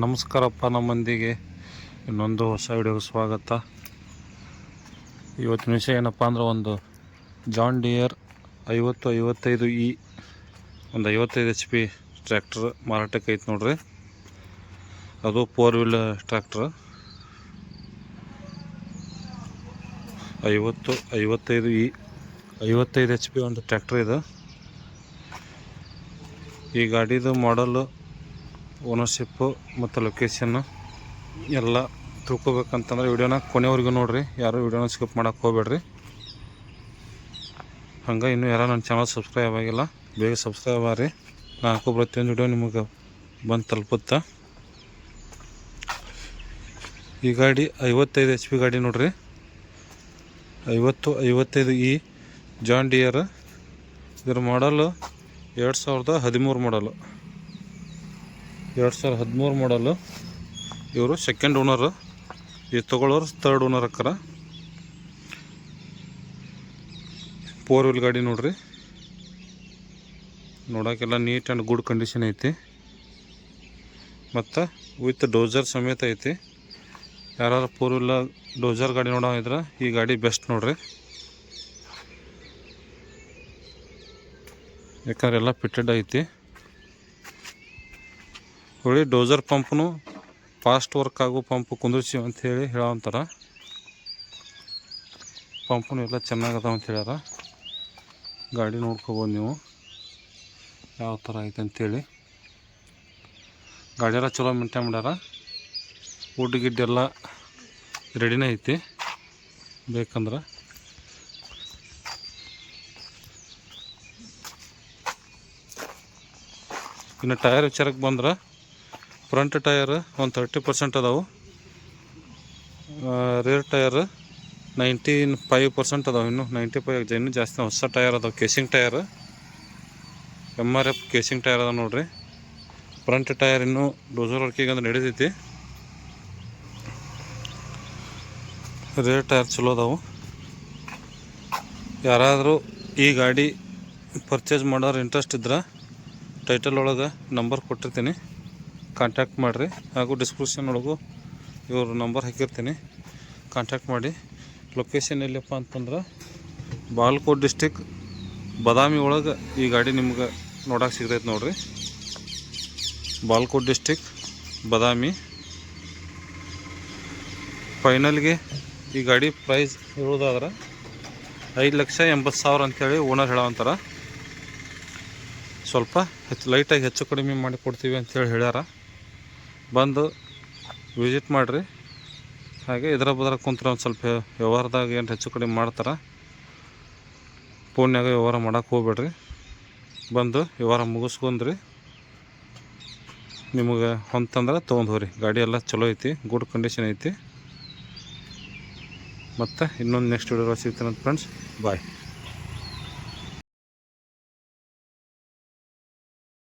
ನಮಸ್ಕಾರಪ್ಪ ನಮ್ಮ ಮಂದಿಗೆ ಇನ್ನೊಂದು ಹೊಸ ವಿಡಿಯೋಗೆ ಸ್ವಾಗತ. ಇವತ್ತಿನ ವಿಷಯ ಏನಪ್ಪ ಅಂದ್ರೆ ಒಂದು ಜಾನ್ ಡಿಯರ್ 5055E ಒಂದು 55 HP ಟ್ರ್ಯಾಕ್ಟರ್ ಮಾರಾಟಕ್ಕೆ ಐತೆ ನೋಡ್ರಿ. ಅದು 4 ವೀಲರ್ ಟ್ರ್ಯಾಕ್ಟರ್ 5055E 55 HP ಒಂದು ಟ್ರ್ಯಾಕ್ಟರ್ ಇದು. ಈ ಗಾಡಿದು ಮಾಡಲು, ಓನರ್ಶಿಪ್ಪು ಮತ್ತು ಲೊಕೇಶನ್ನು ಎಲ್ಲ ತಿಳ್ಕೊಬೇಕಂತಂದ್ರೆ ವಿಡಿಯೋನ ಕೊನೆವರೆಗೂ ನೋಡಿರಿ. ಯಾರು ವಿಡಿಯೋನ ಸ್ಕಿಪ್ ಮಾಡೋಕ್ಕೆ ಹೋಗ್ಬೇಡ್ರಿ. ಹಂಗೆ ಇನ್ನೂ ಯಾರು ನನ್ನ ಚಾನಲ್ ಸಬ್ಸ್ಕ್ರೈಬ್ ಆಗಿಲ್ಲ, ಬೇಗ ಸಬ್ಸ್ಕ್ರೈಬ್ ಆಗಿರಿ. ನಾನು ಪ್ರತಿಯೊಂದು ವಿಡಿಯೋ ನಿಮಗೆ ಬಂದು ತಲುಪುತ್ತಾ. ಈ ಗಾಡಿ 55 HP ಗಾಡಿ ನೋಡ್ರಿ. 55E John Deere. ಇದರ ಮಾಡಲು 2013 ಮಾಡಲು. 2013 ಮಾಡಲು. ಇವರು ಸೆಕೆಂಡ್ ಓನರು. ಈ ತೊಗೊಳ್ಳೋರು ಥರ್ಡ್ ಓನರ್ ಅಕ್ಕರ. 4 ವೀಲ್ ಗಾಡಿ ನೋಡ್ರಿ. ನೋಡೋಕ್ಕೆಲ್ಲ ನೀಟ್ ಆ್ಯಂಡ್ ಗುಡ್ ಕಂಡೀಷನ್ ಐತಿ. ಮತ್ತು ವಿತ್ ಡೋಜರ್ ಸಮೇತ ಐತಿ. ಯಾರು 4 ವೀಲರ್ ಡೋಜರ್ ಗಾಡಿ ನೋಡೋ ಇದ್ರೆ ಈ ಗಾಡಿ ಬೆಸ್ಟ್ ನೋಡ್ರಿ. ಯಾಕಂದ್ರೆ ಎಲ್ಲ ಫಿಟ್ಟೆಡ್ ಐತಿ. ಹೊಳಿ ಡೋಜರ್ ಪಂಪ್ನು ಫಾಸ್ಟ್ ವರ್ಕ್ ಆಗೋ ಪಂಪ್ ಕುಂದಿರ್ಸಿ ಅಂಥೇಳಿ ಹೇಳೋಂತಾರ. ಪಂಪ್ನು ಎಲ್ಲ ಚೆನ್ನಾಗದ ಅಂತ ಹೇಳ್ಯಾರ. ಗಾಡಿ ನೋಡ್ಕೋಬೋದು ನೀವು ಯಾವ ಥರ ಐತೆ ಅಂಥೇಳಿ. ಗಾಡಿಯೆಲ್ಲ ಚಲೋ ಮೇಂಟೈನ್ ಮಾಡ್ಯಾರ. ವುಡ್ ಗಿಡ್ಡೆಲ್ಲ ರೆಡಿನೇ ಐತಿ ಬೇಕಂದ್ರೆ. ಇನ್ನು ಟಯರ್ ವಿಚಾರಕ್ಕೆ ಬಂದ್ರೆ ಫ್ರಂಟ್ ಟಯರ್ ಒಂದು 30% ಅದಾವು. ರೇರ್ ಟಯರ್ 95% ಅದಾವೆ. ಇನ್ನು 95 ಇನ್ನೂ ಜಾಸ್ತಿ ಹೊಸ ಟಯರ್ ಅದಾವೆ. Casing tyre MRF casing tyre ಅದಾವೆ ನೋಡ್ರಿ. ಫ್ರಂಟ್ ಟಯರ್ ಇನ್ನೂ ಡೋಸರ್ ವರ್ಕಿಗೆ ಅಂದ್ರೆ ನಡೀತೈತಿ. ರೇರ್ ಟಯರ್ ಚಲೋ ಅದಾವು. ಯಾರಾದರೂ ಈ ಗಾಡಿ ಪರ್ಚೇಸ್ ಮಾಡೋರು ಇಂಟ್ರೆಸ್ಟ್ ಇದ್ರೆ ಟೈಟಲ್ ಒಳಗೆ ನಂಬರ್ ಕೊಟ್ಟಿರ್ತೀನಿ, ಕಾಂಟ್ಯಾಕ್ಟ್ ಮಾಡಿರಿ. ಹಾಗೂ ಡಿಸ್ಕ್ರಿಪ್ಷನ್ ಒಳಗೂ ಇವ್ರ ನಂಬರ್ ಹಾಕಿರ್ತೀನಿ, ಕಾಂಟ್ಯಾಕ್ಟ್ ಮಾಡಿ. ಲೊಕೇಶನ್ ಎಲ್ಲಿಯಪ್ಪ ಅಂತಂದ್ರೆ ಬಾಗಲಕೋಟೆ ಡಿಸ್ಟಿಕ್ ಬಾದಾಮಿ ಒಳಗೆ ಈ ಗಾಡಿ ನಿಮ್ಗೆ ನೋಡೋಕೆ ಸಿಗ್ತೈತೆ ನೋಡ್ರಿ. ಬಾಗಲಕೋಟೆ ಡಿಸ್ಟಿಕ್ ಬಾದಾಮಿ. ಫೈನಲ್ಗೆ ಈ ಗಾಡಿ ಪ್ರೈಸ್ ಹೇಳೋದಾದ್ರೆ 5,80,000 ಅಂಥೇಳಿ ಓನರ್ ಹೇಳೋವಂತಾರ. ಸ್ವಲ್ಪ ಲೈಟಾಗಿ ಹೆಚ್ಚು ಕಡಿಮೆ ಮಾಡಿ ಕೊಡ್ತೀವಿ ಅಂಥೇಳಿ ಹೇಳ್ಯಾರ. ಬಂದು ವಿಸಿಟ್ ಮಾಡಿರಿ. ಹಾಗೆ ಇದರ ಬದರ ಕುಂತ್ರೆ ಒಂದು ಸ್ವಲ್ಪ ವ್ಯವಹಾರದಾಗ ಏನು ಹೆಚ್ಚು ಕಡಿಮೆ ಮಾಡ್ತಾರೆ. ಫೋನ್ಯಾಗ ವ್ಯವಹಾರ ಮಾಡೋಕೆ ಹೋಗ್ಬೇಡ್ರಿ. ಬಂದು ವ್ಯವಹಾರ ಮುಗಿಸ್ಕೊಂಡ್ರಿ ನಿಮಗೆ ಹೊಂತಂದ್ರೆ ತೊಗೊಂಡು ಹೋಗ್ರಿ. ಗಾಡಿ ಎಲ್ಲ ಚಲೋ ಐತಿ, ಗುಡ್ ಕಂಡೀಷನ್ ಐತಿ. ಮತ್ತು ಇನ್ನೊಂದು ನೆಕ್ಸ್ಟ್ ವಿಡಿಯೋ ಸಿಗ್ತೀನಿ ಫ್ರೆಂಡ್ಸ್. ಬಾಯ್.